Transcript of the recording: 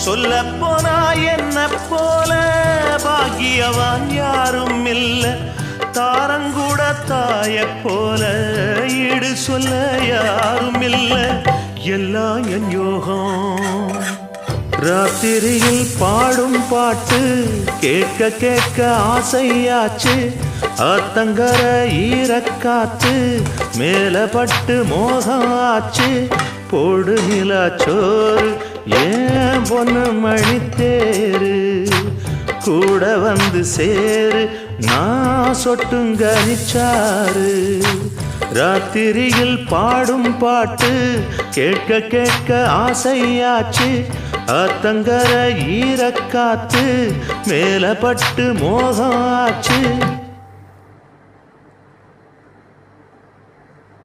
சொல்ல போனா என்ன போல பாக்கியவான் யாரும் இல்ல தாரங்கூட தாய போல ஈடு சொல்ல யாரும் இல்ல எல்லாம் என் யோகம் ராத்திரியில் பாடும் பாட்டு கேட்க கேட்க ஆசையாச்சு ஆத்தங்கர ஈரக்காத்து மேல பட்டு மோகம் ஆச்சு போடு நிலாச்சோறு ஏன் பொண்ணு மணித்தேரு கூட வந்து சேரு நான் சொட்டுங்க நிச்சாரு ராத்திரியில் பாடும் பாட்டு கேட்க கேட்க ஆசையாச்சு ஆத்தங்கர ஈரக்காத்து மேல பட்டு மோகம் ஆச்சு